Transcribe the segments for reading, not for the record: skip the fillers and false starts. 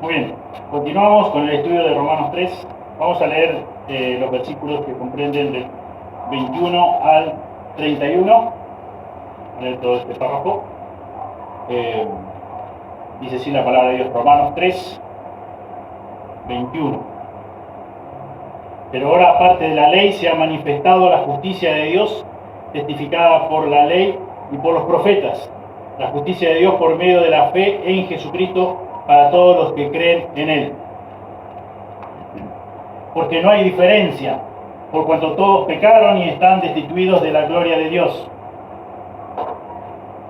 Muy bien, continuamos con el estudio de Romanos 3. Vamos a leer los versículos que comprenden del 21 al 31. Vamos a leer todo este párrafo. Dice así la palabra de Dios, Romanos 3, 21. Pero ahora, aparte de la ley, se ha manifestado la justicia de Dios, testificada por la ley y por los profetas. La justicia de Dios por medio de la fe en Jesucristo para todos los que creen en Él. Porque no hay diferencia, por cuanto todos pecaron y están destituidos de la gloria de Dios,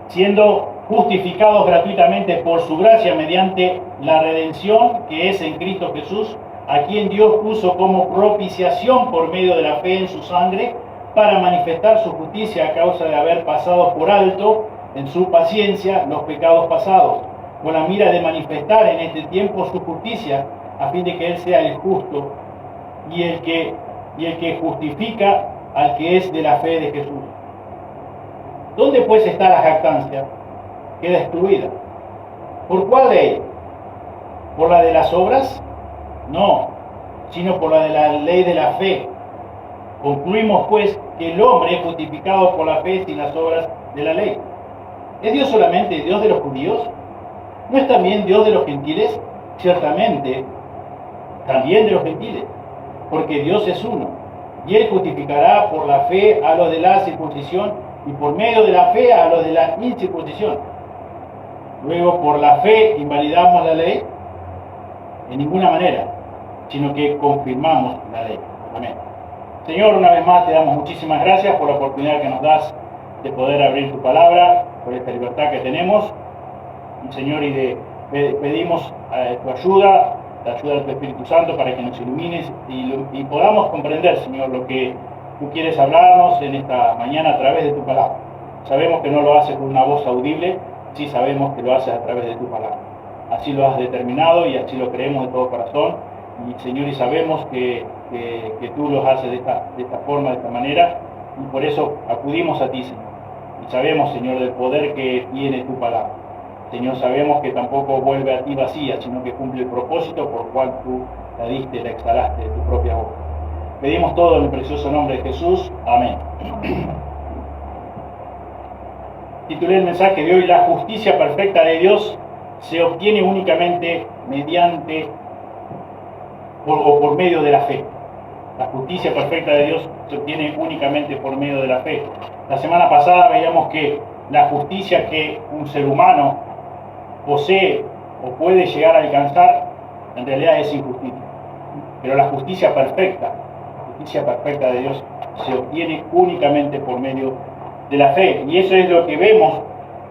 siendo justificados gratuitamente por su gracia mediante la redención que es en Cristo Jesús, a quien Dios puso como propiciación por medio de la fe en su sangre, para manifestar su justicia a causa de haber pasado por alto en su paciencia los pecados pasados, con la mira de manifestar en este tiempo su justicia, a fin de que Él sea el justo y el que justifica al que es de la fe de Jesús. ¿Dónde pues está la jactancia? Queda excluida. ¿Por cuál ley? ¿Por la de las obras? No, sino por la de la ley de la fe. Concluimos pues que el hombre es justificado por la fe sin las obras de la ley. ¿Es Dios solamente Dios de los judíos? ¿No es también Dios de los gentiles? Ciertamente, también de los gentiles, porque Dios es uno, y Él justificará por la fe a los de la circuncisión y por medio de la fe a los de la incircuncisión. Luego, por la fe invalidamos la ley en ninguna manera, sino que confirmamos la ley. Amén. Señor, una vez más te damos muchísimas gracias por la oportunidad que nos das de poder abrir tu palabra, por esta libertad que tenemos. Señor, y pedimos tu ayuda, la ayuda de tu Espíritu Santo para que nos ilumines y podamos comprender, Señor, lo que tú quieres hablarnos en esta mañana a través de tu palabra. Sabemos que no lo haces con una voz audible, sí sabemos que lo haces a través de tu palabra. Así lo has determinado y así lo creemos de todo corazón. Y Señor, y sabemos que tú lo haces de esta forma, de esta manera, y por eso acudimos a ti, Señor. Y sabemos, Señor, del poder que tiene tu palabra. Señor, sabemos que tampoco vuelve a ti vacía, sino que cumple el propósito por el cual tú la diste, la exhalaste de tu propia boca. Pedimos todo en el precioso nombre de Jesús. Amén. Titulé el mensaje de hoy: la justicia perfecta de Dios se obtiene únicamente mediante o por medio de la fe. La justicia perfecta de Dios se obtiene únicamente por medio de la fe. La semana pasada veíamos que la justicia que un ser humano posee o puede llegar a alcanzar, en realidad es injusticia. Pero la justicia perfecta de Dios se obtiene únicamente por medio de la fe. Y eso es lo que vemos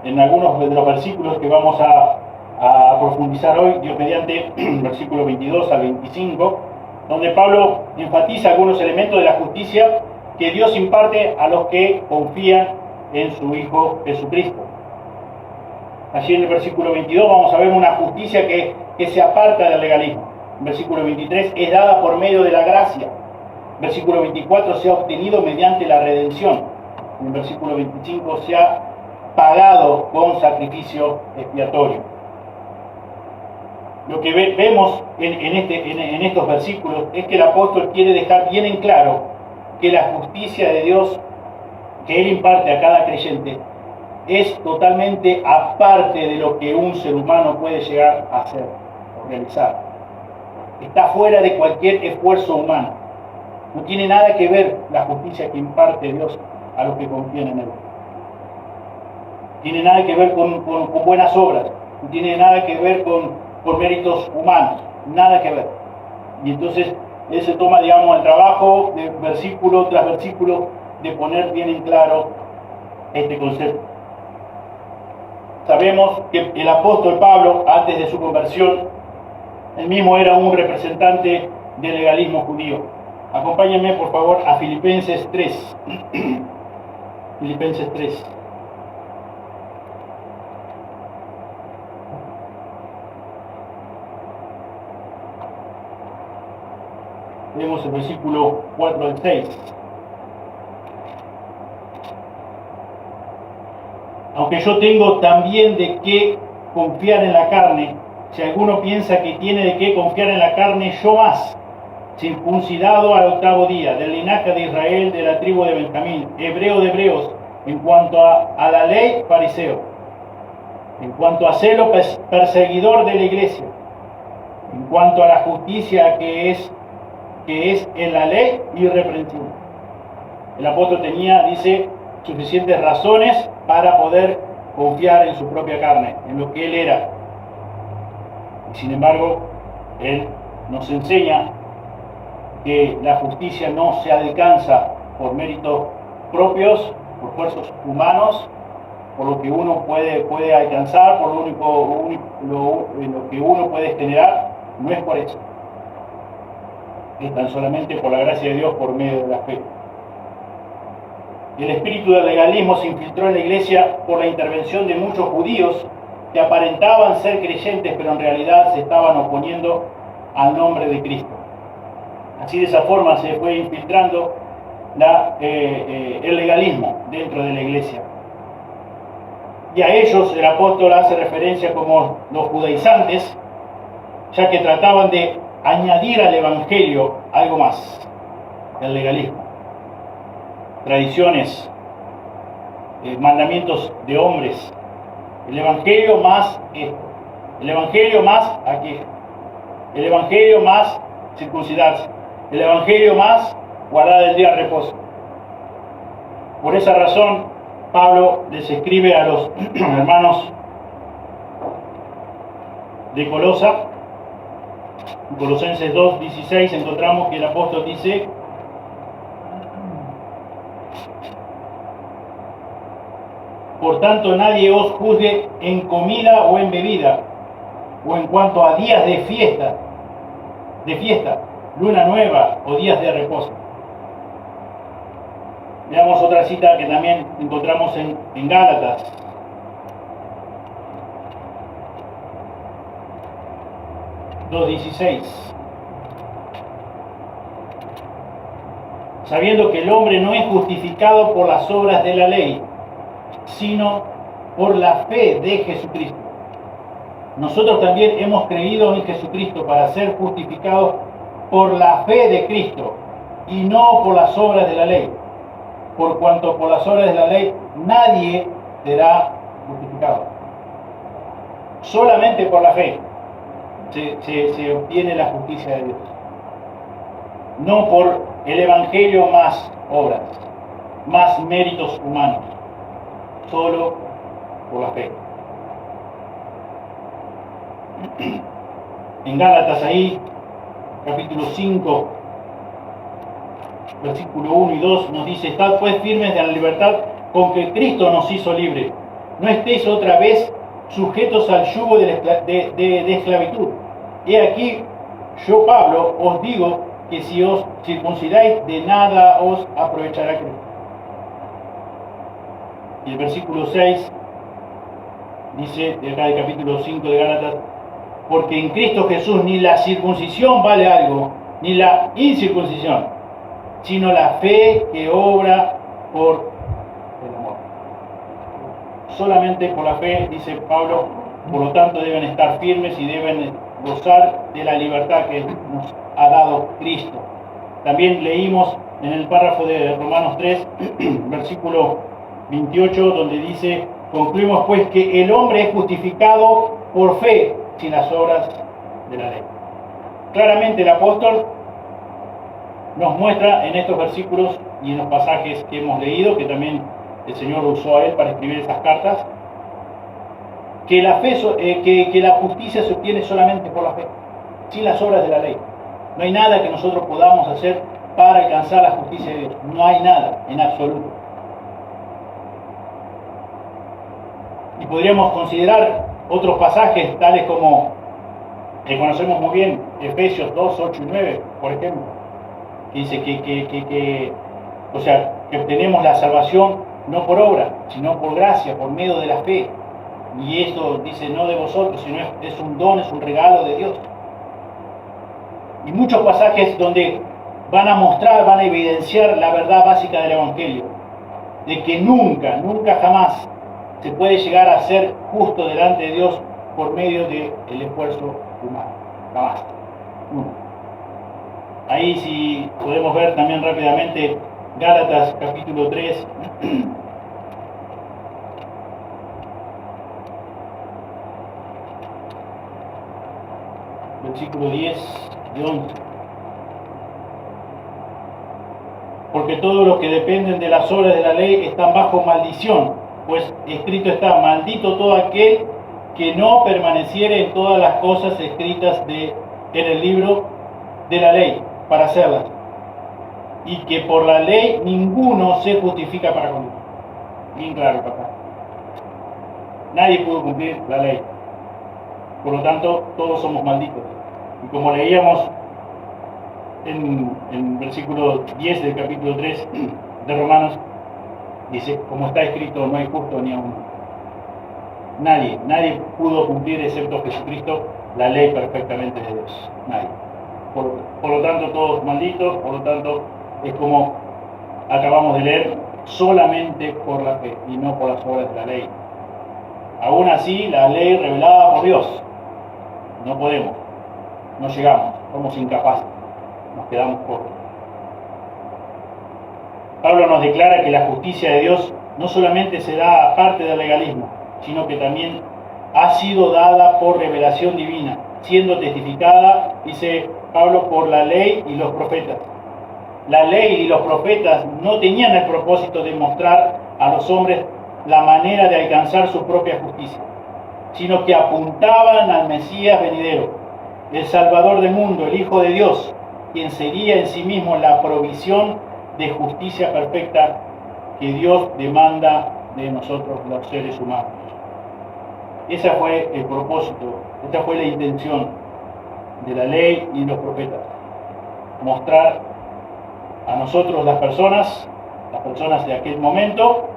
en algunos de los versículos que vamos a profundizar hoy, Dios mediante, versículo 22 al 25, donde Pablo enfatiza algunos elementos de la justicia que Dios imparte a los que confían en su Hijo Jesucristo. Allí en el versículo 22 vamos a ver una justicia que se aparta del legalismo. En versículo 23 es dada por medio de la gracia. En versículo 24 se ha obtenido mediante la redención. En versículo 25 se ha pagado con sacrificio expiatorio. Lo que vemos en estos versículos es que el apóstol quiere dejar bien en claro que la justicia de Dios que Él imparte a cada creyente es totalmente aparte de lo que un ser humano puede llegar a hacer o realizar. Está fuera de cualquier esfuerzo humano. No tiene nada que ver la justicia que imparte Dios a los que confían en Él. No tiene nada que ver con buenas obras. No tiene nada que ver con méritos humanos. Nada que ver. Y entonces Él se toma, digamos, el trabajo de versículo tras versículo de poner bien en claro este concepto. Sabemos que el apóstol Pablo, antes de su conversión, él mismo era un representante del legalismo judío. Acompáñenme, por favor, a Filipenses 3. Filipenses 3. Vemos el versículo 4 al 6. Aunque yo tengo también de qué confiar en la carne, Si alguno piensa que tiene de qué confiar en la carne, yo más, circuncidado al 8º día, del linaje de Israel, de la tribu de Benjamín, hebreo de hebreos, en cuanto a la ley, fariseo, en cuanto a celo, perseguidor de la iglesia, en cuanto a la justicia que es en la ley, irreprensible. El apóstol tenía, dice, suficientes razones para poder confiar en su propia carne, en lo que él era. Y sin embargo, él nos enseña que la justicia no se alcanza por méritos propios, por esfuerzos humanos, por lo que uno puede alcanzar, por lo que uno puede generar, no es por eso. Es tan solamente por la gracia de Dios por medio de la fe. El espíritu del legalismo se infiltró en la iglesia por la intervención de muchos judíos que aparentaban ser creyentes, pero en realidad se estaban oponiendo al nombre de Cristo. Así, de esa forma se fue infiltrando el legalismo dentro de la iglesia. Y a ellos el apóstol hace referencia como los judaizantes, ya que trataban de añadir al evangelio algo más, el legalismo, tradiciones, mandamientos de hombres, el evangelio más esto, el evangelio más aquello, el evangelio más circuncidarse, el evangelio más guardar el día de reposo. Por esa razón, Pablo les escribe a los hermanos de Colosa. En Colosenses 2:16 encontramos que el apóstol dice: por tanto, nadie os juzgue en comida o en bebida, o en cuanto a días de fiesta, luna nueva o días de reposo. Veamos otra cita que también encontramos en Gálatas. (2:16) sabiendo que el hombre no es justificado por las obras de la ley, sino por la fe de Jesucristo. Nosotros también hemos creído en Jesucristo para ser justificados por la fe de Cristo y no por las obras de la ley, por cuanto por las obras de la ley nadie será justificado. Solamente por la fe se obtiene la justicia de Dios, no por el evangelio más obras, más méritos humanos, solo por la fe. En Gálatas, ahí, capítulo 5, versículo 1 y 2, nos dice: estad pues firmes de la libertad con que Cristo nos hizo libre. No estéis otra vez sujetos al yugo de esclavitud. He aquí, yo, Pablo, os digo que si os circuncidáis, de nada os aprovechará Cristo. Y el versículo 6 dice, de acá del capítulo 5 de Gálatas: porque en Cristo Jesús ni la circuncisión vale algo, ni la incircuncisión, sino la fe que obra por el amor. Solamente por la fe, dice Pablo, por lo tanto deben estar firmes y deben gozar de la libertad que nos ha dado Cristo. También leímos en el párrafo de Romanos 3, versículo 28, donde dice: concluimos pues que el hombre es justificado por fe sin las obras de la ley. Claramente el apóstol nos muestra en estos versículos y en los pasajes que hemos leído, que también el Señor lo usó a él para escribir esas cartas, que la fe, que la justicia se obtiene solamente por la fe, sin las obras de la ley. No hay nada que nosotros podamos hacer para alcanzar la justicia de Dios. No hay nada, en absoluto. Y podríamos considerar otros pasajes, tales como, que conocemos muy bien, Efesios 2, 8 y 9, por ejemplo, que dice que obtenemos la salvación no por obra, sino por gracia, por medio de la fe. Y esto dice no de vosotros, sino es un don, es un regalo de Dios. Y muchos pasajes donde van a mostrar, van a evidenciar la verdad básica del Evangelio, de que nunca jamás se puede llegar a ser justo delante de Dios por medio del esfuerzo humano. Jamás. Nunca. Ahí si podemos ver también rápidamente Gálatas capítulo 3. Versículo 10 y 11. Porque todos los que dependen de las obras de la ley están bajo maldición, pues escrito está: maldito todo aquel que no permaneciere en todas las cosas escritas en el libro de la ley para hacerlas, y que por la ley ninguno se justifica para con Dios. Bien claro, papá. Nadie pudo cumplir la ley. Por lo tanto, todos somos malditos. Y como leíamos en versículo 10 del capítulo 3 de Romanos, dice: como está escrito, no hay justo ni a uno. Nadie pudo cumplir, excepto Jesucristo, la ley perfectamente de Dios. Nadie. Por lo tanto, todos malditos. Por lo tanto, es como acabamos de leer, solamente por la fe y no por las obras de la ley. Aún así, la ley revelada por Dios, no podemos, no llegamos, somos incapaces, nos quedamos cortos. Pablo nos declara que la justicia de Dios no solamente se da aparte del legalismo, sino que también ha sido dada por revelación divina, siendo testificada, dice Pablo, por la ley y los profetas. La ley y los profetas no tenían el propósito de mostrar a los hombres la manera de alcanzar su propia justicia, sino que apuntaban al Mesías venidero, el Salvador del mundo, el Hijo de Dios, quien sería en sí mismo la provisión de justicia perfecta que Dios demanda de nosotros los seres humanos. Ese fue el propósito, esa fue la intención de la ley y los profetas: mostrar a nosotros las personas de aquel momento,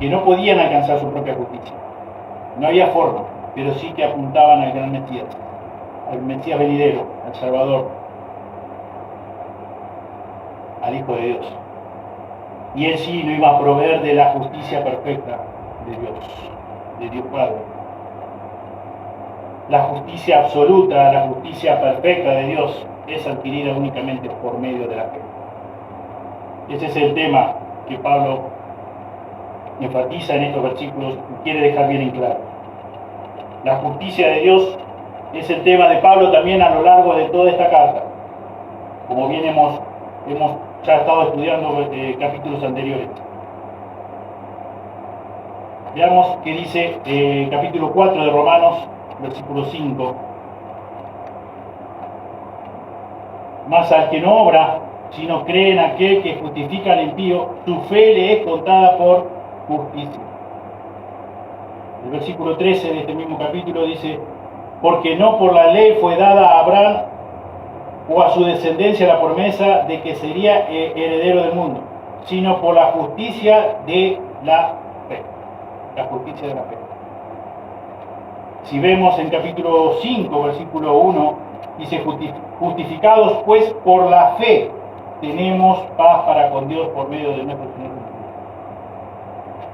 que no podían alcanzar su propia justicia. No había forma, pero sí que apuntaban al gran Mesías, al Mesías venidero, al Salvador, al Hijo de Dios. Y él sí lo iba a proveer de la justicia perfecta de Dios Padre. La justicia absoluta, la justicia perfecta de Dios es adquirida únicamente por medio de la fe. Ese es el tema que Pablo enfatiza en estos versículos y quiere dejar bien en claro. La justicia de Dios es el tema de Pablo también a lo largo de toda esta carta, como bien hemos ya estado estudiando capítulos anteriores. Veamos qué dice capítulo 4 de Romanos, versículo 5. Mas al que no obra, sino cree en aquel que justifica al impío, su fe le es contada por justicia. El versículo 13 de este mismo capítulo dice: porque no por la ley fue dada a Abraham o a su descendencia la promesa de que sería heredero del mundo, sino por la justicia de la fe. La justicia de la fe. Si vemos en capítulo 5, versículo 1, dice: justificados pues por la fe, tenemos paz para con Dios por medio de nuestro Señor Jesucristo.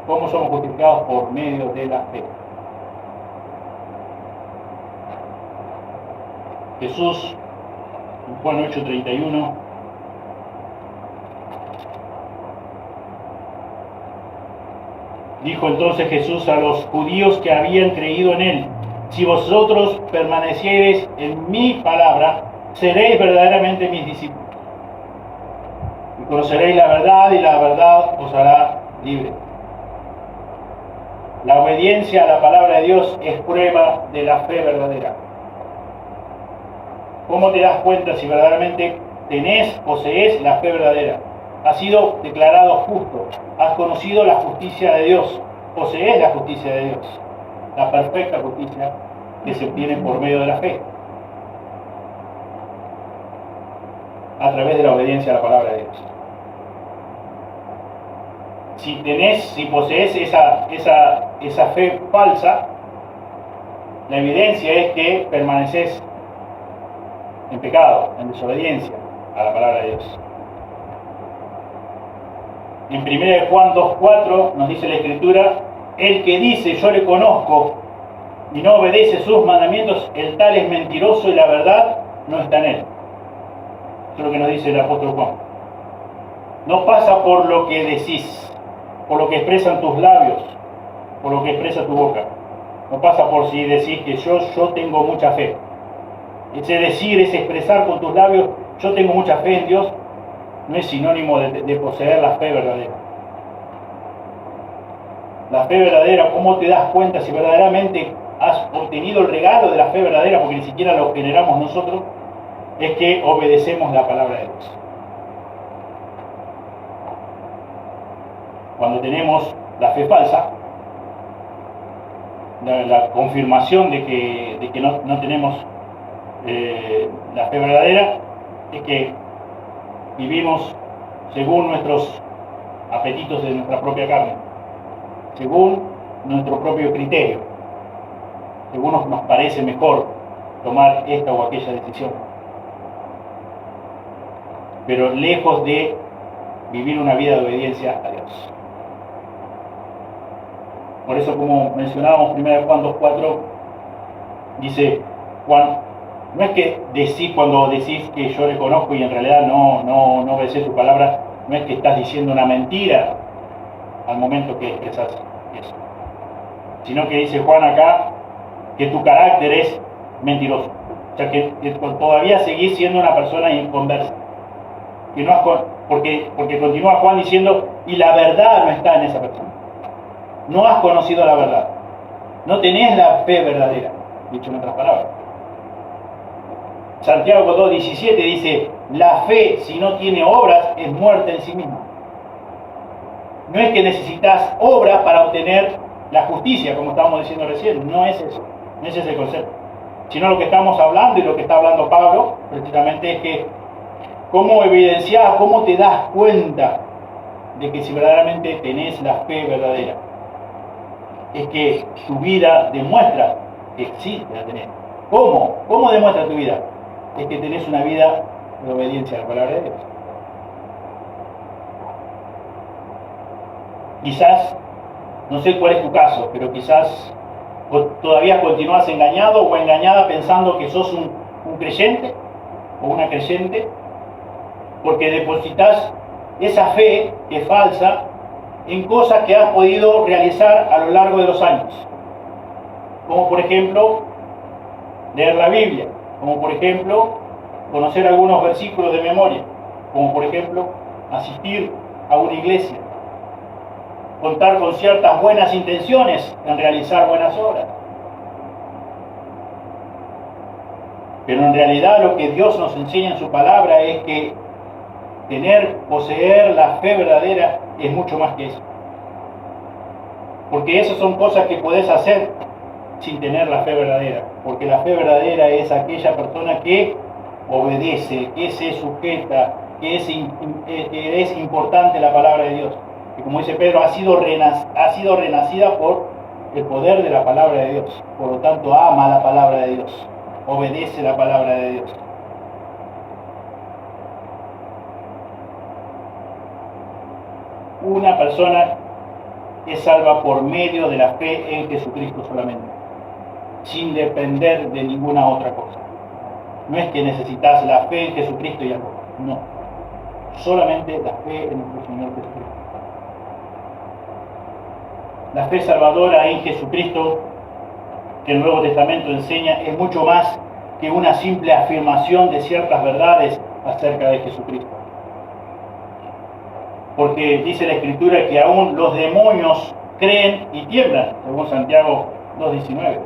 ¿Cómo somos justificados? Por medio de la fe. Jesús, en Juan 8:31, dijo entonces Jesús a los judíos que habían creído en él: si vosotros permaneciereis en mi palabra, seréis verdaderamente mis discípulos, y conoceréis la verdad, y la verdad os hará libre. La obediencia a la palabra de Dios es prueba de la fe verdadera. ¿Cómo te das cuenta si verdaderamente posees la fe verdadera? Has sido declarado justo, has conocido la justicia de Dios, posees la justicia de Dios, la perfecta justicia que se obtiene por medio de la fe, a través de la obediencia a la palabra de Dios. Si posees esa fe falsa, la evidencia es que permaneces en pecado, en desobediencia a la palabra de Dios. En 1 Juan 2:4 nos dice la Escritura: el que dice yo le conozco y no obedece sus mandamientos, el tal es mentiroso y la verdad no está en él. Eso es lo que nos dice el apóstol Juan. No pasa por lo que decís, por lo que expresan tus labios, por lo que expresa tu boca. No pasa por si decís que yo tengo mucha fe. Ese decir, ese expresar con tus labios, yo tengo mucha fe en Dios, no es sinónimo de poseer la fe verdadera. La fe verdadera, ¿cómo te das cuenta si verdaderamente has obtenido el regalo de la fe verdadera, porque ni siquiera lo generamos nosotros? Es que obedecemos la palabra de Dios. Cuando tenemos la fe falsa, la confirmación de que no tenemos la fe verdadera, es que vivimos según nuestros apetitos de nuestra propia carne, según nuestro propio criterio, según nos parece mejor tomar esta o aquella decisión, pero lejos de vivir una vida de obediencia a Dios. Por eso, como mencionábamos 1 Juan 2:4, dice Juan, no es que decís, cuando decís que yo le conozco y en realidad no obedeces su palabra, no es que estás diciendo una mentira al momento que expresas eso, sino que dice Juan acá que tu carácter es mentiroso, o sea que todavía seguís siendo una persona inconversa, que no has, porque continúa Juan diciendo, y la verdad no está en esa persona. No has conocido la verdad, no tenés la fe verdadera, dicho en otras palabras. Santiago 2:17 dice, la fe, si no tiene obras, es muerta en sí misma. No es que necesitas obras para obtener la justicia, como estábamos diciendo recién, no es eso, no es ese el concepto. Sino lo que estamos hablando y lo que está hablando Pablo, precisamente es que cómo evidenciar, cómo te das cuenta de que si verdaderamente tenés la fe verdadera. Es que tu vida demuestra que sí la tenés. ¿Cómo? ¿Cómo demuestra tu vida? Es que tenés una vida de obediencia a la palabra de Dios. Quizás, no sé cuál es tu caso, pero quizás todavía continúas engañado o engañada pensando que sos un creyente o una creyente, porque depositas esa fe que es falsa en cosas que has podido realizar a lo largo de los años, como por ejemplo leer la Biblia, como por ejemplo conocer algunos versículos de memoria, como por ejemplo asistir a una iglesia, contar con ciertas buenas intenciones en realizar buenas obras. Pero en realidad lo que Dios nos enseña en su palabra es que poseer la fe verdadera es mucho más que eso. Porque esas son cosas que podés hacer sin tener la fe verdadera. Porque la fe verdadera es aquella persona que obedece, que se sujeta, que es importante la palabra de Dios. Y como dice Pedro, ha sido renacida por el poder de la palabra de Dios. Por lo tanto, ama la palabra de Dios, obedece la palabra de Dios. Una persona es salva por medio de la fe en Jesucristo solamente, sin depender de ninguna otra cosa. No es que necesitas la fe en Jesucristo y algo, no. Solamente la fe en nuestro Señor Jesucristo. La fe salvadora en Jesucristo, que el Nuevo Testamento enseña, es mucho más que una simple afirmación de ciertas verdades acerca de Jesucristo. Porque dice la Escritura que aún los demonios creen y tiemblan, según Santiago 2:19.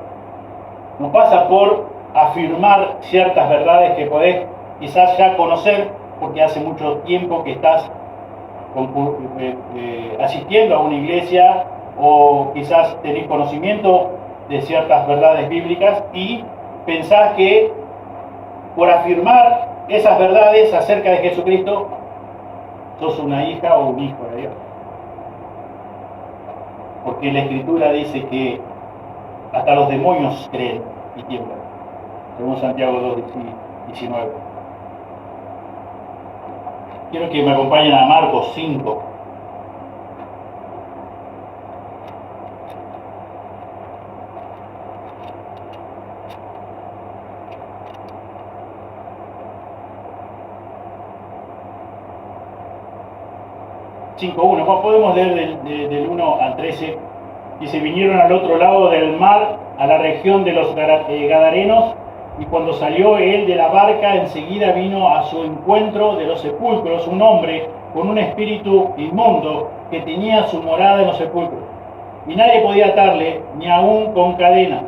No pasa por afirmar ciertas verdades que podés quizás ya conocer, porque hace mucho tiempo que estás asistiendo a una iglesia, o quizás tenés conocimiento de ciertas verdades bíblicas y pensás que por afirmar esas verdades acerca de Jesucristo sos una hija o un hijo de Dios. Porque la Escritura dice que hasta los demonios creen y tiemblan, según Santiago 2:19. Quiero que me acompañen a Marcos 5. 5.1, podemos leer del 1 al 13. Dice, vinieron al otro lado del mar, a la región de los Gadarenos, y cuando salió él de la barca, enseguida vino a su encuentro de los sepulcros un hombre con un espíritu inmundo que tenía su morada en los sepulcros. Y nadie podía atarle, ni aún con cadenas,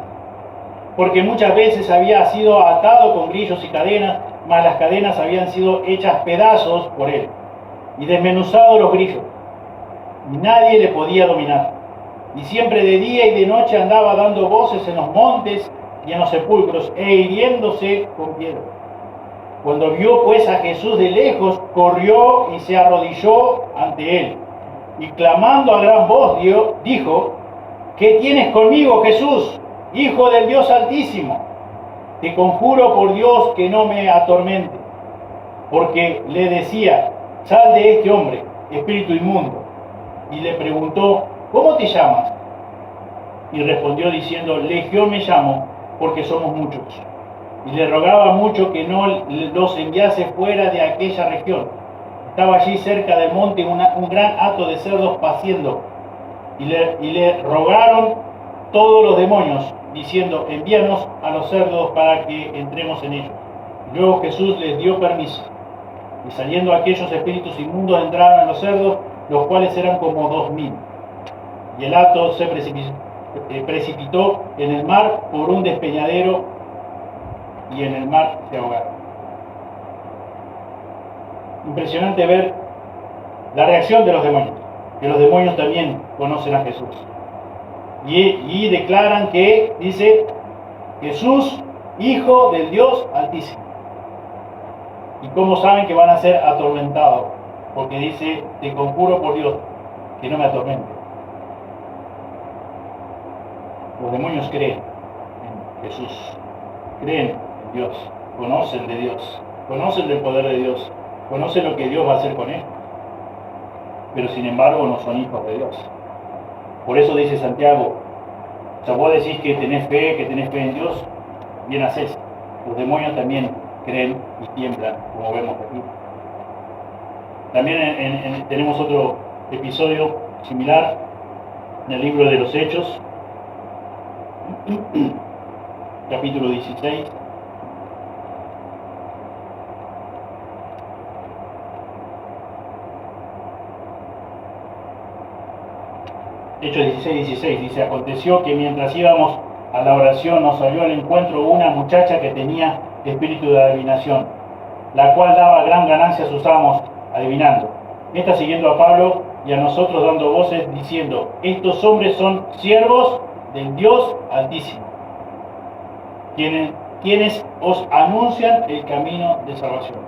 porque muchas veces había sido atado con grillos y cadenas, mas las cadenas habían sido hechas pedazos por él, y desmenuzados los grillos, y nadie le podía dominar. Y siempre de día y de noche andaba dando voces en los montes y en los sepulcros, e hiriéndose con piedra. Cuando vio pues a Jesús de lejos, corrió y se arrodilló ante él, y clamando a gran voz dijo, ¿qué tienes conmigo, Jesús, Hijo del Dios Altísimo? Te conjuro por Dios que no me atormente. Porque le decía, sal de este hombre, espíritu inmundo. Y le preguntó, ¿cómo te llamas? Y respondió diciendo, Legión me llamo, porque somos muchos. Y le rogaba mucho que no los enviase fuera de aquella región. Estaba allí cerca del monte un gran hato de cerdos paciendo. Y le rogaron todos los demonios, diciendo, envíanos a los cerdos para que entremos en ellos. Luego Jesús les dio permiso. Y saliendo aquellos espíritus inmundos entraron en los cerdos, los cuales eran como 2.000. Y el hato se precipitó en el mar por un despeñadero, y en el mar se ahogaron. Impresionante ver la reacción de los demonios, que los demonios también conocen a Jesús. Y declaran que, dice, Jesús, Hijo del Dios Altísimo. ¿Y cómo saben que van a ser atormentados? Porque dice, te conjuro por Dios que no me atormente. Los demonios creen en Jesús, creen en Dios, conocen de Dios, conocen del poder de Dios, conocen lo que Dios va a hacer con él, pero sin embargo no son hijos de Dios. Por eso dice Santiago, o sea, vos decís que tenés fe en Dios, bien hacés. Los demonios también creen y tiemblan, como vemos aquí. También tenemos otro episodio similar en el libro de los Hechos, capítulo 16. Hechos 16 dice, aconteció que mientras íbamos a la oración nos salió al encuentro una muchacha que tenía espíritu de adivinación, la cual daba gran ganancia a sus amos adivinando. Esta siguiendo a Pablo y a nosotros dando voces diciendo, estos hombres son siervos del Dios Altísimo, quienes os anuncian el camino de salvación.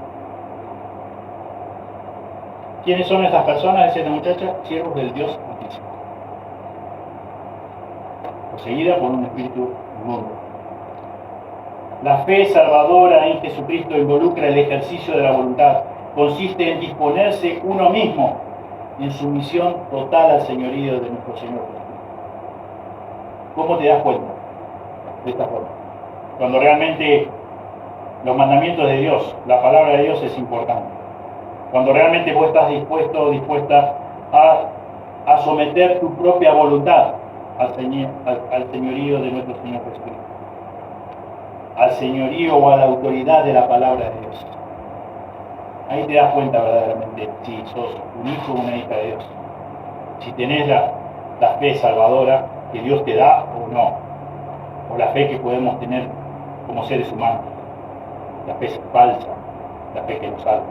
¿Quiénes son estas personas? Dice esta muchacha, siervos del Dios Altísimo, poseída por un espíritu inmundo. La fe salvadora en Jesucristo involucra el ejercicio de la voluntad. Consiste en disponerse uno mismo en sumisión total al señorío de nuestro Señor Jesucristo. ¿Cómo te das cuenta? De esta forma. Cuando realmente los mandamientos de Dios, la palabra de Dios es importante. Cuando realmente vos estás dispuesto o dispuesta a someter tu propia voluntad al señorío de nuestro Señor Jesucristo, al señorío o a la autoridad de la palabra de Dios. Ahí te das cuenta verdaderamente si sos un hijo o una hija de Dios, si tenés la fe salvadora que Dios te da o no, o la fe que podemos tener como seres humanos, la fe falsa, la fe que nos salva.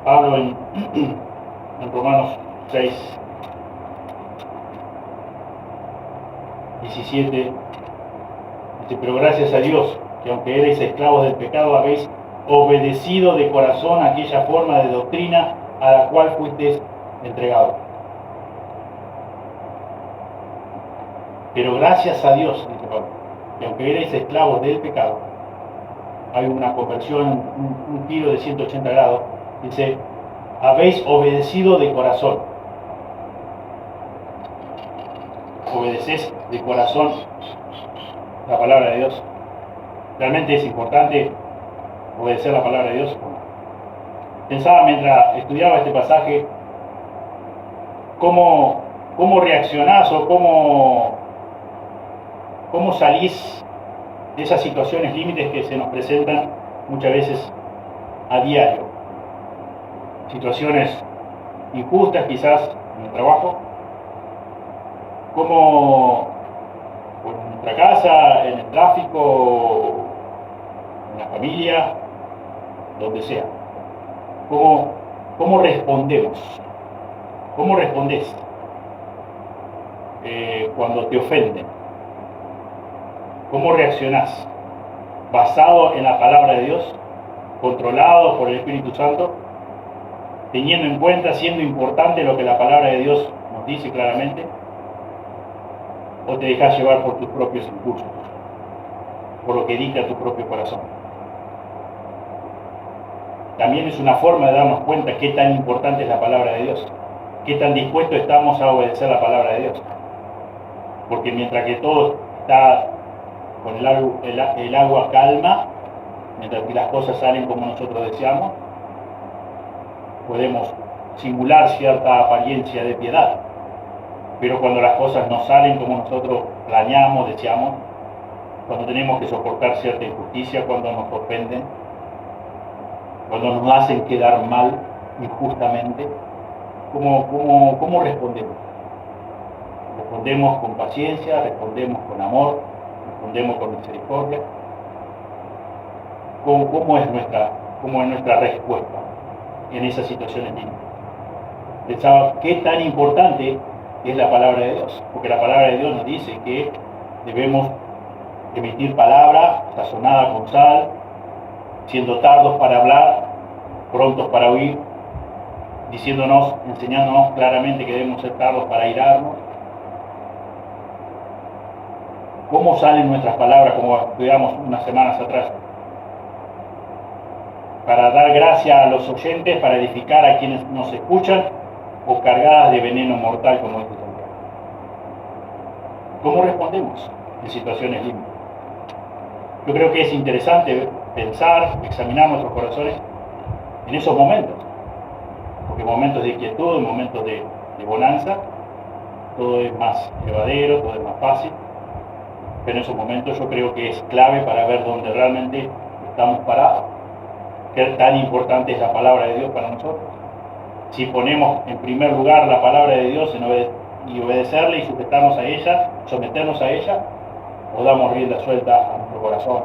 Pablo en Romanos 6, 17, dice, pero gracias a Dios, que aunque erais esclavos del pecado, habéis obedecido de corazón aquella forma de doctrina a la cual fuisteis entregados. Pero gracias a Dios, dice Pablo, que aunque erais esclavos del pecado, hay una conversión, un giro de 180 grados, dice, habéis obedecido de corazón. Obedecés de corazón la palabra de Dios. ¿Realmente es importante obedecer la palabra de Dios? Pensaba mientras estudiaba este pasaje, cómo reaccionás o cómo salís de esas situaciones límites que se nos presentan muchas veces a diario. Situaciones injustas quizás en el trabajo, como en nuestra casa, en el tráfico, en la familia, donde sea. ¿Cómo respondemos? ¿Cómo respondés cuando te ofenden? ¿Cómo reaccionás? ¿Basado en la palabra de Dios? ¿Controlado por el Espíritu Santo? ¿Teniendo en cuenta, siendo importante lo que la palabra de Dios nos dice claramente? ¿O te dejas llevar por tus propios impulsos? Por lo que dicta tu propio corazón. También es una forma de darnos cuenta qué tan importante es la palabra de Dios, qué tan dispuestos estamos a obedecer la palabra de Dios. Porque mientras que todo está con el agua calma, mientras que las cosas salen como nosotros deseamos, podemos simular cierta apariencia de piedad. Pero cuando las cosas no salen como nosotros planeamos, deseamos, cuando tenemos que soportar cierta injusticia, cuando nos ofenden, cuando nos hacen quedar mal injustamente, ¿cómo respondemos? Respondemos con paciencia, respondemos con amor, respondemos con misericordia. ¿Cómo es nuestra respuesta en esas situaciones límites? Pensaba qué tan importante es la palabra de Dios, porque la palabra de Dios nos dice que debemos emitir palabra sazonada con sal, siendo tardos para hablar, prontos para oír, enseñándonos claramente que debemos ser tardos para airarnos. ¿Cómo salen nuestras palabras, como estudiamos unas semanas atrás? ¿Para dar gracia a los oyentes, para edificar a quienes nos escuchan, o cargadas de veneno mortal, como dice Santiago? ¿Cómo respondemos en situaciones límites? Yo creo que es interesante pensar, examinar nuestros corazones en esos momentos, porque momentos de quietud, momentos de bonanza, todo es más llevadero, todo es más fácil, pero en esos momentos yo creo que es clave para ver dónde realmente estamos parados, qué tan importante es la palabra de Dios para nosotros. Si ponemos en primer lugar la palabra de Dios y obedecerle y sujetarnos a ella, someternos a ella, o damos rienda suelta a nuestro corazón,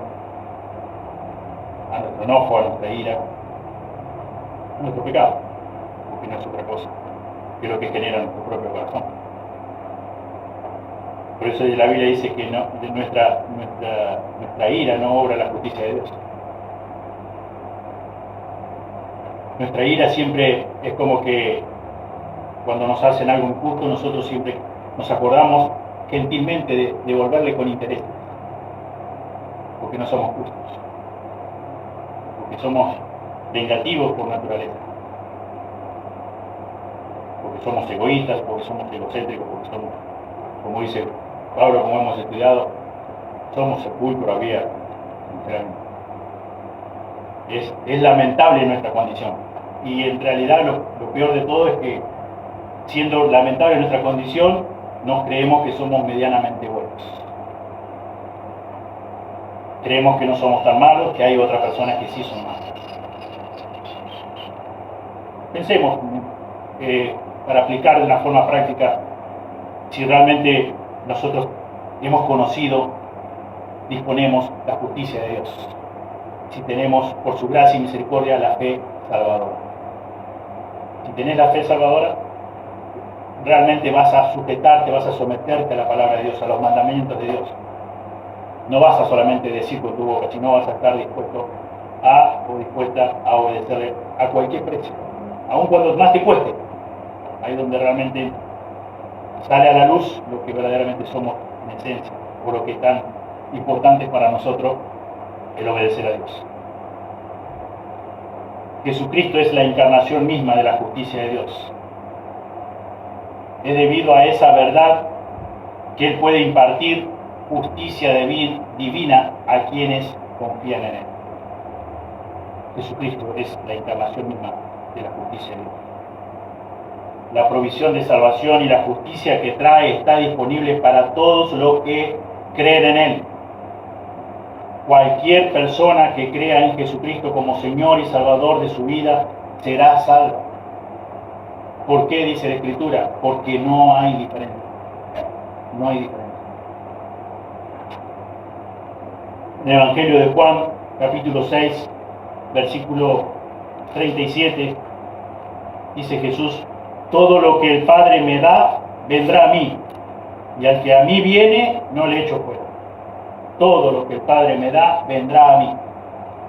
a nuestro enojo, a nuestra ira, a nuestro pecado, porque no es otra cosa que lo que genera nuestro propio corazón. Por eso la Biblia dice que nuestra ira no obra la justicia de Dios. Nuestra ira siempre es como que cuando nos hacen algo injusto, nosotros siempre nos acordamos gentilmente de devolverle con interés, porque no somos justos, porque somos vengativos por naturaleza, porque somos egoístas, porque somos egocéntricos, porque somos, como dice Pablo, como hemos estudiado, somos sepulcro abierto, sinceramente. Es lamentable nuestra condición, y en realidad lo peor de todo es que, siendo lamentable nuestra condición, nos creemos que somos medianamente buenos. Creemos que no somos tan malos, que hay otras personas que sí son malas. Pensemos, para aplicar de una forma práctica, si realmente nosotros hemos conocido, disponemos la justicia de Dios, si tenemos por su gracia y misericordia la fe salvadora. Si tenés la fe salvadora, realmente vas a sujetarte, vas a someterte a la palabra de Dios, a los mandamientos de Dios. No vas a solamente decir con tu boca, sino vas a estar dispuesto o dispuesta a obedecerle a cualquier precio, aun cuando más te cueste. Ahí es donde realmente sale a la luz lo que verdaderamente somos en esencia, por lo que es tan importante para nosotros el obedecer a Dios. Jesucristo es la encarnación misma de la justicia de Dios. Es debido a esa verdad que Él puede impartir justicia divina a quienes confían en Él. Jesucristo es la encarnación misma de la justicia de Dios. La provisión de salvación y la justicia que trae está disponible para todos los que creen en Él. Cualquier persona que crea en Jesucristo como Señor y Salvador de su vida será salva. ¿Por qué dice la Escritura? Porque no hay diferencia. No hay diferencia. En el Evangelio de Juan, capítulo 6, versículo 37, dice Jesús: todo lo que el Padre me da, vendrá a mí, y al que a mí viene, no le echo fuera. Todo lo que el Padre me da, vendrá a mí,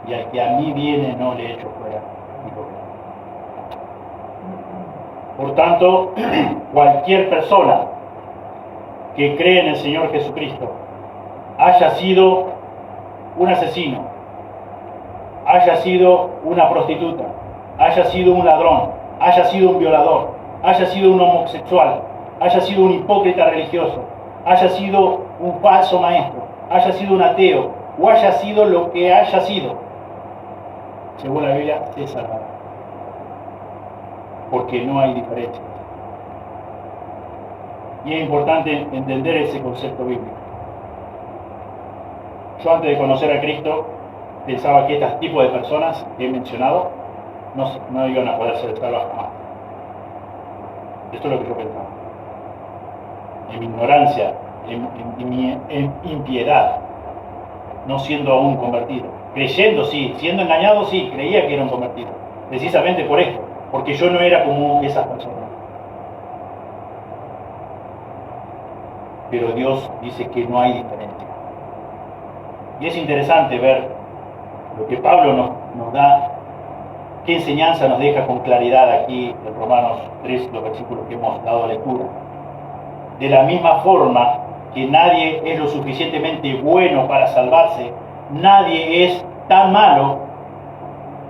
y al que a mí viene, no le echo fuera. Por tanto, cualquier persona que cree en el Señor Jesucristo, haya sido un asesino, haya sido una prostituta, haya sido un ladrón, haya sido un violador, haya sido un homosexual, haya sido un hipócrita religioso, haya sido un falso maestro, haya sido un ateo, o haya sido lo que haya sido, según la Biblia, se salvará. Porque no hay diferencia. Y es importante entender ese concepto bíblico. Yo, antes de conocer a Cristo, pensaba que este tipo de personas que he mencionado no iban a poder ser salvas jamás. Esto es lo que yo pensaba. En mi ignorancia, en mi impiedad, no siendo aún convertido. Creyendo, sí, siendo engañado, sí, creía que era un convertido. Precisamente por esto, porque yo no era como esas personas. Pero Dios dice que no hay diferencia. Y es interesante ver lo que Pablo nos da, qué enseñanza nos deja con claridad aquí en Romanos 3, los versículos que hemos dado lectura. De la misma forma que nadie es lo suficientemente bueno para salvarse, nadie es tan malo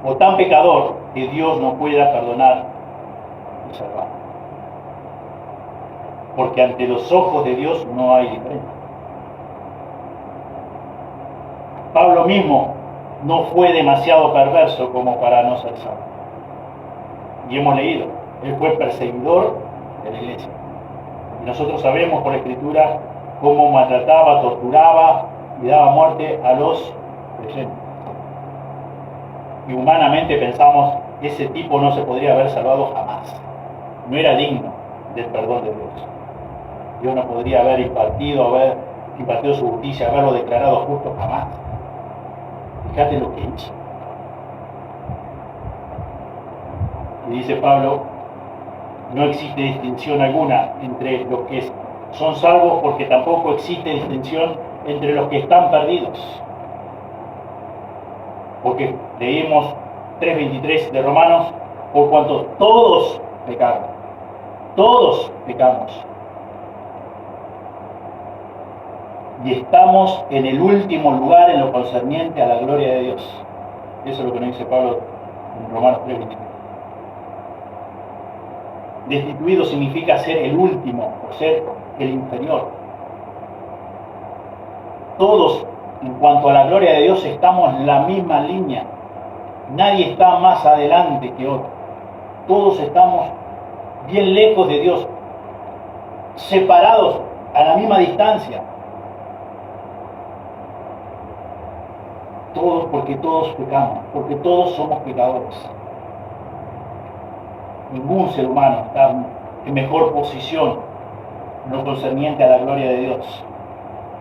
o tan pecador que Dios no pueda perdonar y salvar. Porque ante los ojos de Dios no hay diferencia. Pablo mismo no fue demasiado perverso como para no ser salvo. Y hemos leído, él fue perseguidor de la iglesia. Y nosotros sabemos por la Escritura cómo maltrataba, torturaba y daba muerte a los creyentes. Y humanamente pensamos, ese tipo no se podría haber salvado jamás. No era digno del perdón de Dios. Dios no podría haber impartido su justicia, haberlo declarado justo jamás. Fíjate lo que hizo. Y dice Pablo, no existe distinción alguna entre los que son salvos, porque tampoco existe distinción entre los que están perdidos. Porque leímos 3:23 de Romanos, por cuanto todos pecamos, y estamos en el último lugar en lo concerniente a la gloria de Dios. Eso es lo que nos dice Pablo en Romanos 3:23. Destituido significa ser el último, o ser el inferior. Todos, en cuanto a la gloria de Dios, estamos en la misma línea. Nadie está más adelante que otro. Todos estamos bien lejos de Dios, separados a la misma distancia. Todos, porque todos pecamos, porque todos somos pecadores. Ningún ser humano está en mejor posición en lo concerniente a la gloria de Dios,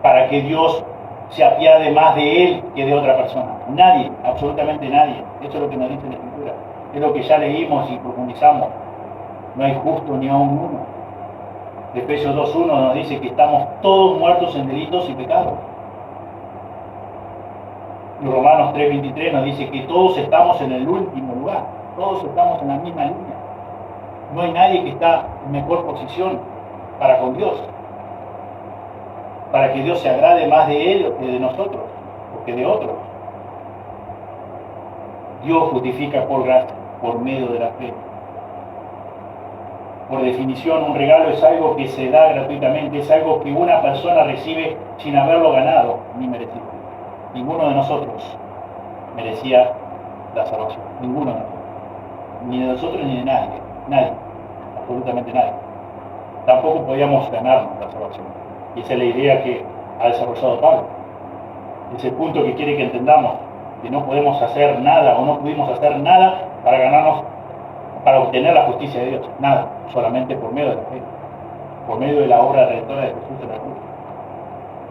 para que Dios se apiade más de él que de otra persona. Nadie, absolutamente nadie. Eso es lo que nos dice la Escritura. Es lo que ya leímos y profundizamos. No hay justo ni aún uno. Efesios 2:1 nos dice que estamos todos muertos en delitos y pecados. Y Romanos 3:23 nos dice que todos estamos en el último lugar. Todos estamos en la misma línea. No hay nadie que está en mejor posición para con Dios, para que Dios se agrade más de él que de nosotros, o que de otros. Dios justifica por gracia, por medio de la fe. Por definición, un regalo es algo que se da gratuitamente, es algo que una persona recibe sin haberlo ganado ni merecido. Ninguno de nosotros merecía la salvación, ninguno de nosotros. ni de nosotros ni de nadie, nadie, absolutamente nadie. Tampoco podíamos ganarnos la salvación. Y esa es la idea que ha desarrollado Pablo. Ese punto que quiere que entendamos, que no podemos hacer nada o no pudimos hacer nada para ganarnos, para obtener la justicia de Dios. Nada, solamente por medio de la fe, por medio de la obra redentora de Jesús en la cruz.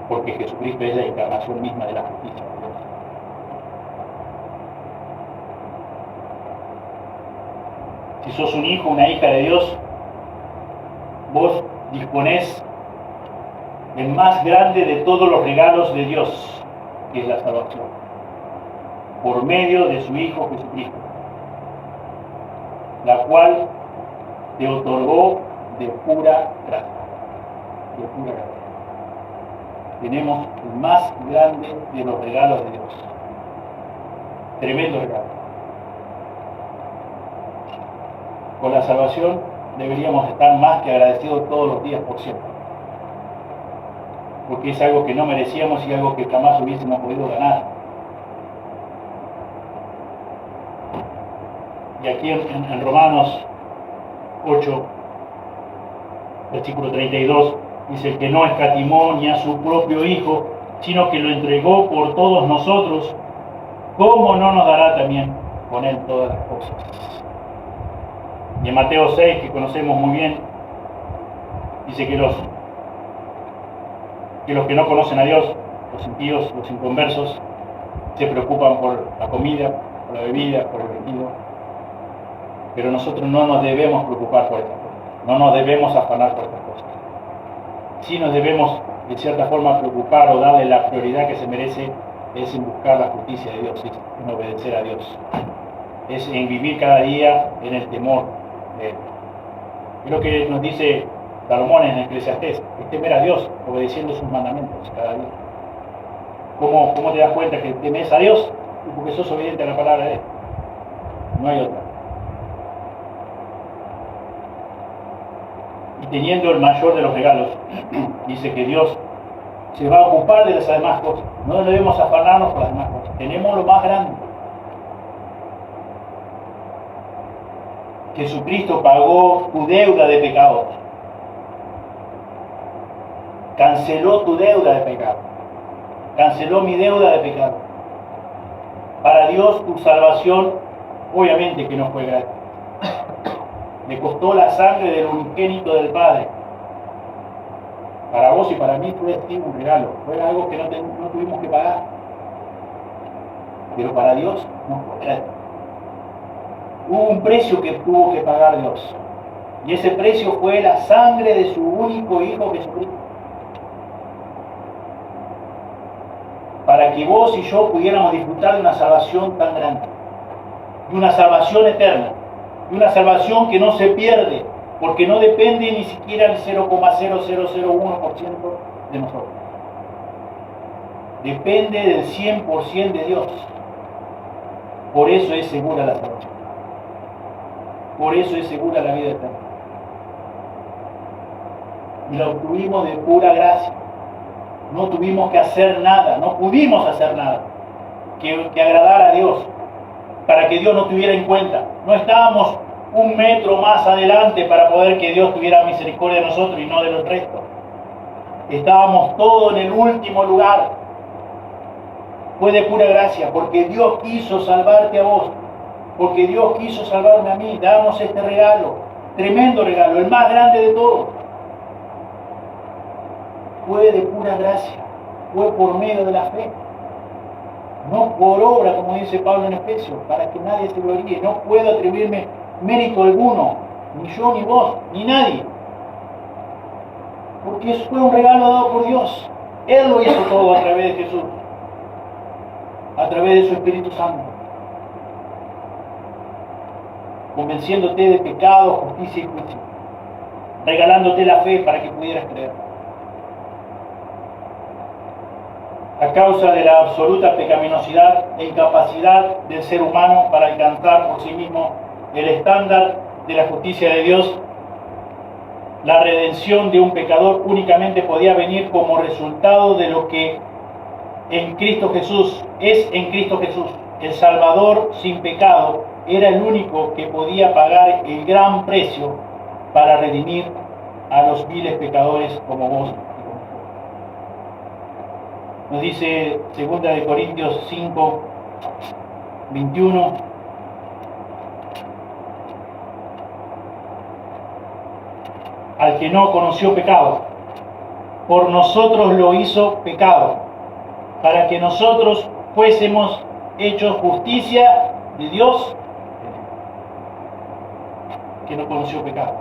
Porque Jesucristo es la encarnación misma de la justicia de Dios. Si sos un hijo, una hija de Dios, vos disponés del más grande de todos los regalos de Dios, que es la salvación, por medio de su Hijo Jesucristo, la cual te otorgó de pura gracia. De pura gracia. Tenemos el más grande de los regalos de Dios. Tremendo regalo. Con la salvación deberíamos estar más que agradecidos todos los días por siempre. Porque es algo que no merecíamos y algo que jamás hubiésemos podido ganar. Y aquí en Romanos 8, versículo 32, dice: el que no escatimó ni a su propio Hijo, sino que lo entregó por todos nosotros, ¿cómo no nos dará también con él todas las cosas? Y en Mateo 6, que conocemos muy bien, dice que los que no conocen a Dios, los impíos, los inconversos, se preocupan por la comida, por la bebida, por el vestido. Pero nosotros no nos debemos preocupar por estas cosas, no nos debemos afanar por estas cosas. Sí nos debemos, de cierta forma, preocupar o darle la prioridad que se merece, es en buscar la justicia de Dios, en obedecer a Dios. Es en vivir cada día en el temor de Él. Es lo que nos dice Salomón en Eclesiastés: es temer a Dios, obedeciendo sus mandamientos cada día. ¿Cómo te das cuenta que temes a Dios? Porque sos obediente a la palabra de Él. No hay otra. Y teniendo el mayor de los regalos, dice que Dios se va a ocupar de las demás cosas. No debemos afanarnos por las demás cosas. Tenemos lo más grande. Jesucristo pagó tu deuda de pecados. Canceló tu deuda de pecado. Canceló mi deuda de pecado. Para Dios tu salvación, obviamente que no fue gratis. Le costó la sangre del unigénito del Padre. Para vos y para mí fue así un regalo. Fue algo que no tuvimos que pagar. Pero para Dios no fue gratis. Hubo un precio que tuvo que pagar Dios. Y ese precio fue la sangre de su único Hijo Jesucristo. Para que vos y yo pudiéramos disfrutar de una salvación tan grande. De una salvación eterna. De una salvación que no se pierde. Porque no depende ni siquiera el 0,0001% de nosotros. Depende del 100% de Dios. Por eso es segura la salvación. Por eso es segura la vida eterna. Y la obtuvimos de pura gracia. No tuvimos que hacer nada, no pudimos hacer nada que agradara a Dios, para que Dios nos tuviera en cuenta. No estábamos un metro más adelante para poder que Dios tuviera misericordia de nosotros y no de los restos. Estábamos todos en el último lugar. Fue de pura gracia, porque Dios quiso salvarte a vos, porque Dios quiso salvarme a mí. Damos este regalo, tremendo regalo, el más grande de todos. Fue de pura gracia, fue por medio de la fe, no por obra, como dice Pablo en Efesios, para que nadie se gloríe. No puedo atribuirme mérito alguno, ni yo, ni vos, ni nadie, porque eso fue un regalo dado por Dios. Él lo hizo todo a través de Jesús, a través de su Espíritu Santo, convenciéndote de pecado, justicia y juicio, regalándote la fe para que pudieras creer. A causa de la absoluta pecaminosidad e incapacidad del ser humano para alcanzar por sí mismo el estándar de la justicia de Dios, la redención de un pecador únicamente podía venir como resultado de lo que en Cristo Jesús es en Cristo Jesús, el Salvador sin pecado, era el único que podía pagar el gran precio para redimir a los viles pecadores como vos y como yo. Nos dice 2 de Corintios 5, 21. Al que no conoció pecado, por nosotros lo hizo pecado, para que nosotros fuésemos hechos justicia de Dios, que no conoció pecado,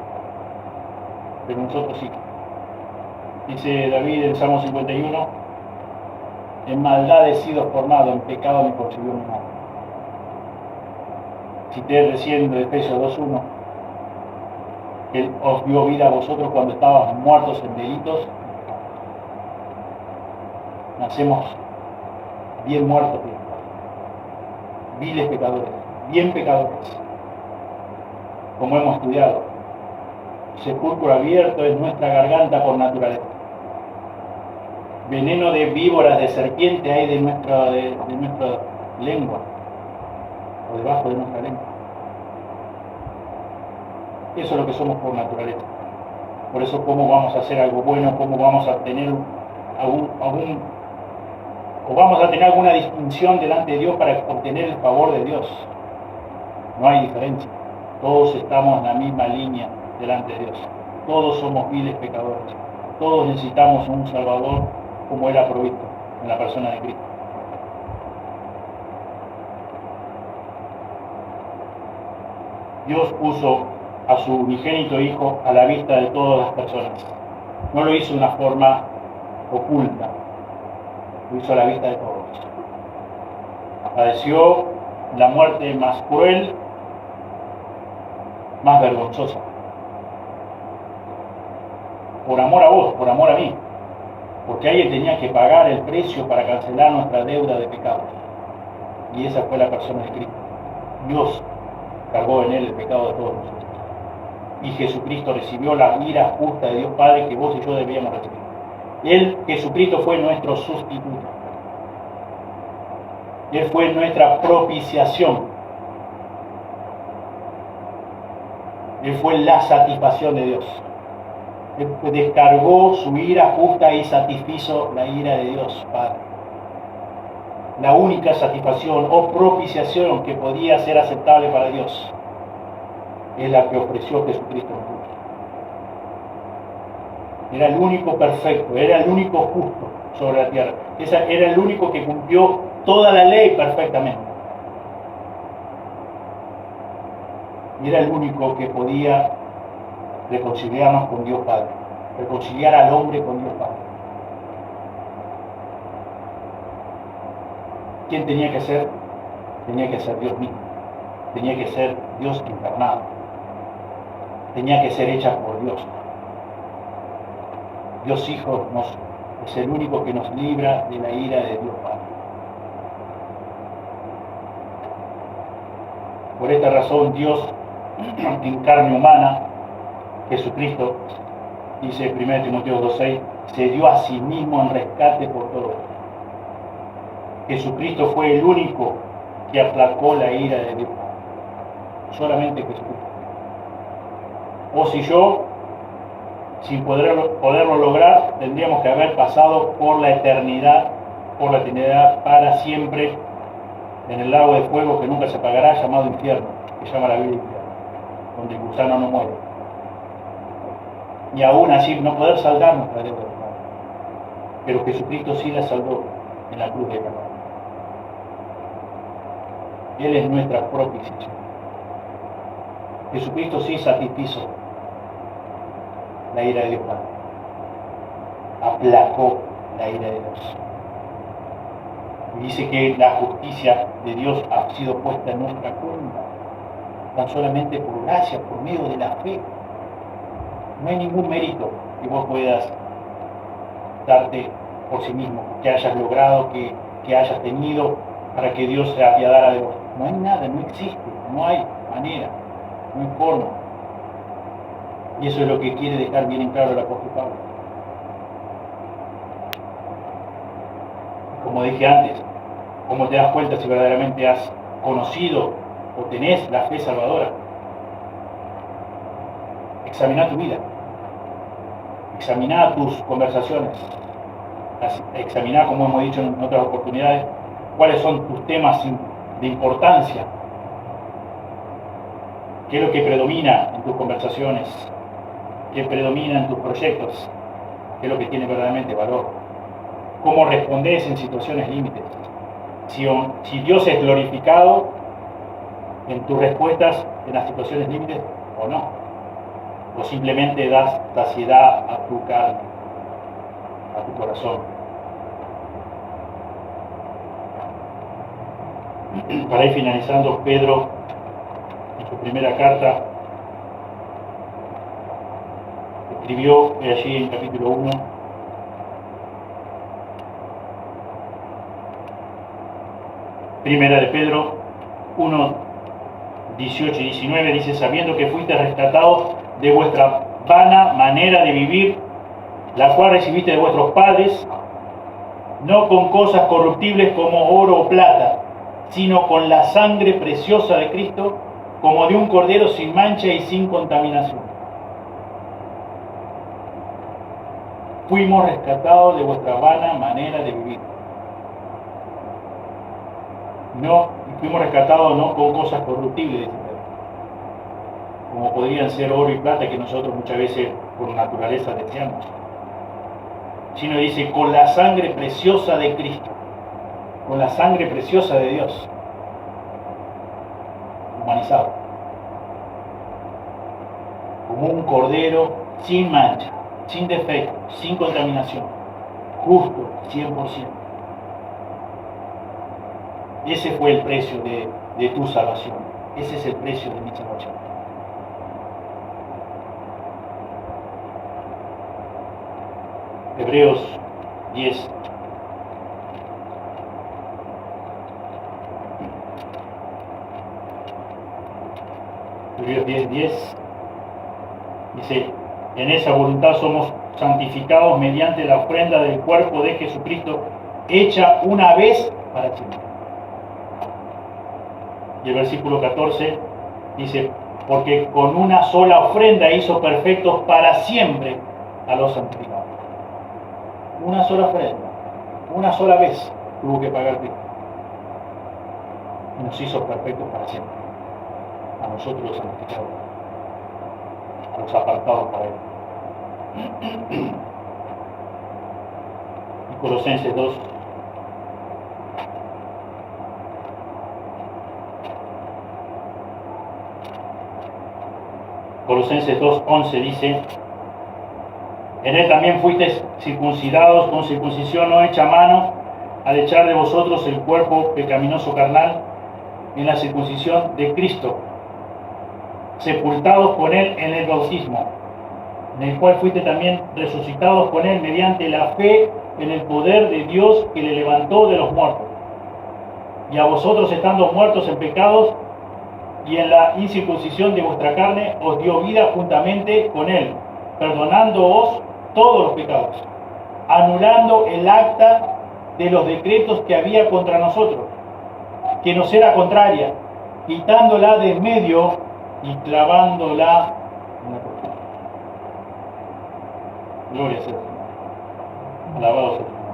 pero nosotros sí. Dice David en Salmo 51, en maldad he sido formado, en pecado me concibió mi madre. Cité recién de Efesios 2:1, que os dio vida a vosotros cuando estabas muertos en delitos. Nacemos bien muertos, viles pecadores, bien pecadores, como hemos estudiado. Sepulcro abierto es nuestra garganta por naturaleza. Veneno de víboras, de serpiente hay de nuestra lengua, o debajo de nuestra lengua. Eso es lo que somos por naturaleza. Por eso, ¿cómo vamos a hacer algo bueno? ¿Cómo vamos a tener vamos a tener alguna distinción delante de Dios para obtener el favor de Dios? No hay diferencia. Todos estamos en la misma línea delante de Dios. Todos somos viles pecadores. Todos necesitamos un Salvador como Él ha provisto en la persona de Cristo. Dios puso a su unigénito Hijo a la vista de todas las personas. No lo hizo de una forma oculta, lo hizo a la vista de todos. Padeció la muerte más cruel, más vergonzosa. Por amor a vos, por amor a mí. Porque alguien tenía que pagar el precio para cancelar nuestra deuda de pecados. Y esa fue la persona de Cristo. Dios cargó en Él el pecado de todos nosotros. Y Jesucristo recibió la ira justa de Dios Padre que vos y yo debíamos recibir. Él, Jesucristo, fue nuestro sustituto. Él fue nuestra propiciación. Él fue la satisfacción de Dios. Él descargó su ira justa y satisfizo la ira de Dios Padre. La única satisfacción o propiciación que podía ser aceptable para Dios es la que ofreció Jesucristo en la cruz. Era el único perfecto, era el único justo sobre la tierra. Era el único que cumplió toda la ley perfectamente. Y era el único que podía reconciliarnos con Dios Padre, reconciliar al hombre con Dios Padre. ¿Quién tenía que ser? Tenía que ser Dios mismo, tenía que ser Dios encarnado, tenía que ser hecha por Dios. Dios Hijo es el único que nos libra de la ira de Dios Padre. Por esta razón Dios en carne humana, Jesucristo, dice 1 Timoteo 2:6, se dio a sí mismo en rescate por todos. Jesucristo fue el único que aplacó la ira de Dios. Solamente Jesucristo. Vos y yo, sin poderlo lograr, tendríamos que haber pasado por la eternidad para siempre en el lago de fuego que nunca se apagará, llamado infierno, que llama la Biblia infierno, donde el gusano no muere. Y aún así no poder saldar nuestra deuda. Pero Jesucristo sí la saldó en la cruz de Calvario. Él es nuestra propiciación. Jesucristo sí satisfizo la ira de Dios Padre. Aplacó la ira de Dios. Y dice que la justicia de Dios ha sido puesta en nuestra cuenta, tan solamente por gracia, por medio de la fe. No hay ningún mérito que vos puedas darte por sí mismo, que hayas logrado, que hayas tenido para que Dios se apiadara de vos. No hay nada, no existe, no hay manera, no hay forma. Y eso es lo que quiere dejar bien en claro el apóstol Pablo. Como dije antes, ¿cómo te das cuenta si verdaderamente has conocido o tenés la fe salvadora. Examina tu vida, examina tus conversaciones, examina, como hemos dicho en otras oportunidades, cuáles son tus temas de importancia, qué es lo que predomina en tus conversaciones, qué predomina en tus proyectos, qué es lo que tiene verdaderamente valor, cómo respondes en situaciones límites, si Dios es glorificado en tus respuestas en las situaciones límites o no, o simplemente das saciedad a tu carne, a tu corazón. Para ir finalizando, Pedro, en su primera carta, escribió allí en capítulo 1, primera de Pedro 1, 18 y 19, dice: sabiendo que fuiste rescatados de vuestra vana manera de vivir, la cual recibiste de vuestros padres, no con cosas corruptibles como oro o plata, sino con la sangre preciosa de Cristo, como de un cordero sin mancha y sin contaminación. Fuimos rescatados de vuestra vana manera de vivir. No, fuimos rescatados no con cosas corruptibles, dice Pedro, como podrían ser oro y plata, que nosotros muchas veces por naturaleza deseamos, sino dice con la sangre preciosa de Cristo, con la sangre preciosa de Dios, humanizado, como un cordero sin mancha, sin defecto, sin contaminación, justo, 100%. Ese fue el precio de tu salvación. Ese es el precio de mi salvación. Hebreos 10. Hebreos 10 dice: en esa voluntad somos santificados mediante la ofrenda del cuerpo de Jesucristo, hecha una vez para siempre. Y el versículo 14 dice: porque con una sola ofrenda hizo perfectos para siempre a los santificados. Una sola ofrenda, una sola vez tuvo que pagar Cristo. Y nos hizo perfectos para siempre. A nosotros los santificados, a los apartados para Él. Y Colosenses 2. Colosenses 2:11 dice: en Él también fuisteis circuncidados con circuncisión no hecha a mano, al echar de vosotros el cuerpo pecaminoso carnal en la circuncisión de Cristo, sepultados con Él en el bautismo, en el cual fuiste también resucitados con Él mediante la fe en el poder de Dios que le levantó de los muertos. Y a vosotros, estando muertos en pecados y en la incircuncisión de vuestra carne, os dio vida juntamente con Él, perdonándoos todos los pecados, anulando el acta de los decretos que había contra nosotros, que nos era contraria, quitándola de en medio y clavándola en la cruz. Gloria sea al Señor. Alabado sea el Señor.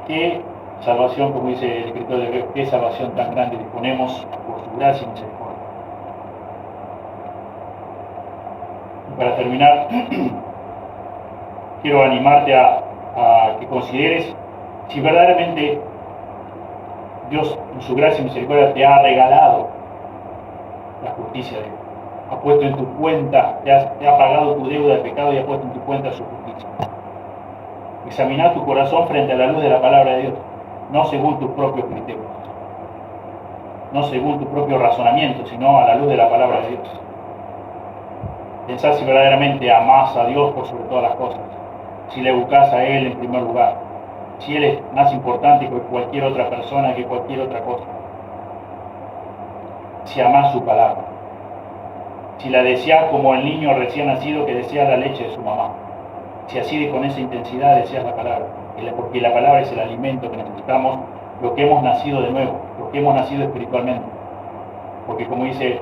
Qué salvación, como dice el escritor de Hebreos, qué salvación tan grande disponemos por su gracia y misericordia. Y para terminar, quiero animarte a que consideres si verdaderamente Dios en su gracia y misericordia te ha regalado la justicia de Dios. Ha puesto en tu cuenta, te ha pagado tu deuda de pecado y ha puesto en tu cuenta su justicia. Examina tu corazón frente a la luz de la palabra de Dios, no según tus propios criterios, no según tu propio razonamiento, sino a la luz de la palabra de Dios. Pensá si verdaderamente amás a Dios por sobre todas las cosas, si le buscas a Él en primer lugar, si Él es más importante que cualquier otra persona, que cualquier otra cosa, si amás su palabra, si la deseas como el niño recién nacido que desea la leche de su mamá, si así con esa intensidad deseas la palabra, porque la palabra es el alimento que necesitamos, lo que hemos nacido de nuevo, lo que hemos nacido espiritualmente, porque como dice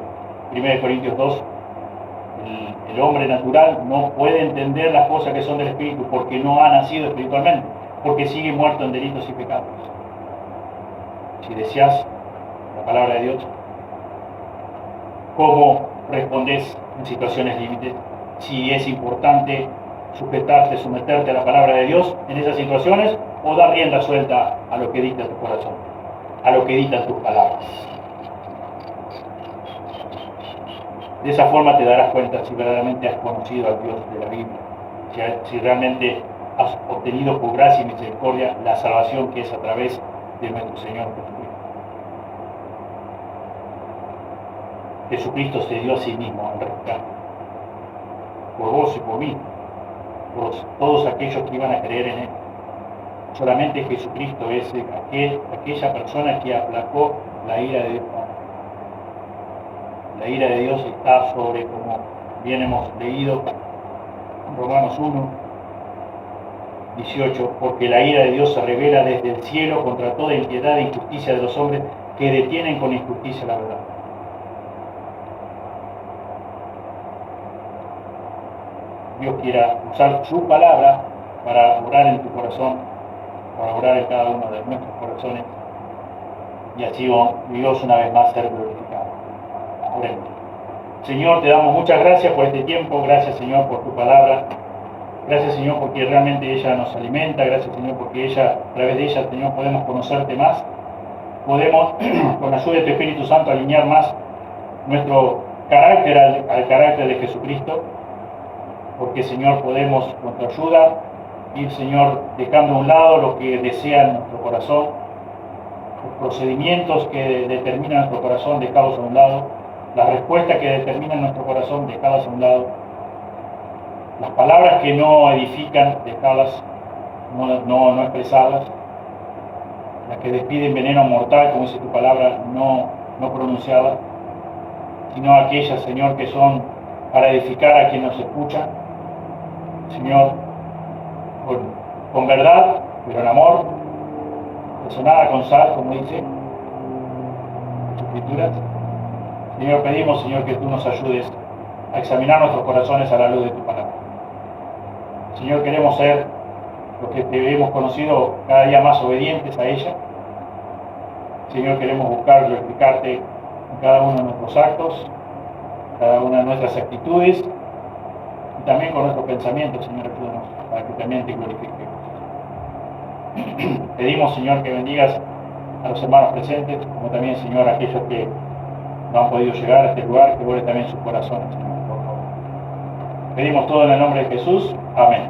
1 Corintios 2, el hombre natural no puede entender las cosas que son del Espíritu porque no ha nacido espiritualmente, porque sigue muerto en delitos y pecados. Si deseas la palabra de Dios, ¿cómo respondes en situaciones límites? Si es importante sujetarte, someterte a la palabra de Dios en esas situaciones, o dar rienda suelta a lo que dicta tu corazón, a lo que dictan tus palabras. De esa forma te darás cuenta si verdaderamente has conocido al Dios de la Biblia, si realmente has obtenido por gracia y misericordia la salvación que es a través de nuestro Señor Jesucristo. Jesucristo se dio a sí mismo en rescate, por vos y por mí, por todos aquellos que iban a creer en Él. Solamente Jesucristo es aquella persona que aplacó la ira de Dios. La ira de Dios está sobre, como bien hemos leído en Romanos 1, 18, porque la ira de Dios se revela desde el cielo contra toda impiedad e injusticia de los hombres que detienen con injusticia la verdad. Dios quiera usar su palabra para orar en tu corazón, para orar en cada uno de nuestros corazones, y así Dios una vez más ser glorificado. Oremos. Señor, te damos muchas gracias por este tiempo, gracias Señor por tu palabra, gracias Señor porque realmente ella nos alimenta, gracias Señor porque a través de ella Señor podemos conocerte más, podemos con la ayuda de tu Espíritu Santo alinear más nuestro carácter al carácter de Jesucristo, porque Señor podemos con tu ayuda ir Señor dejando a un lado lo que desea nuestro corazón, los procedimientos que determinan nuestro corazón dejados a un lado, las respuestas que determinan nuestro corazón dejadas a un lado, las palabras que no edifican dejadas, no expresadas, las que despiden veneno mortal, como dice tu palabra, no pronunciadas, sino aquellas, Señor, que son para edificar a quien nos escucha, Señor, con verdad, pero en amor, sazonada con sal, como dice las Escrituras. Señor, pedimos, Señor, que tú nos ayudes a examinar nuestros corazones a la luz de tu palabra. Señor, queremos ser los que te hemos conocido cada día más obedientes a ella. Señor, queremos buscar glorificarte en cada uno de nuestros actos, cada una de nuestras actitudes y también con nuestros pensamientos, Señor, ayúdanos para que también te glorifiquemos. Pedimos, Señor, que bendigas a los hermanos presentes, como también, Señor, a aquellos que no han podido llegar a este lugar, que vuelve también sus corazones, Señor, por favor. Pedimos todo en el nombre de Jesús. Amén.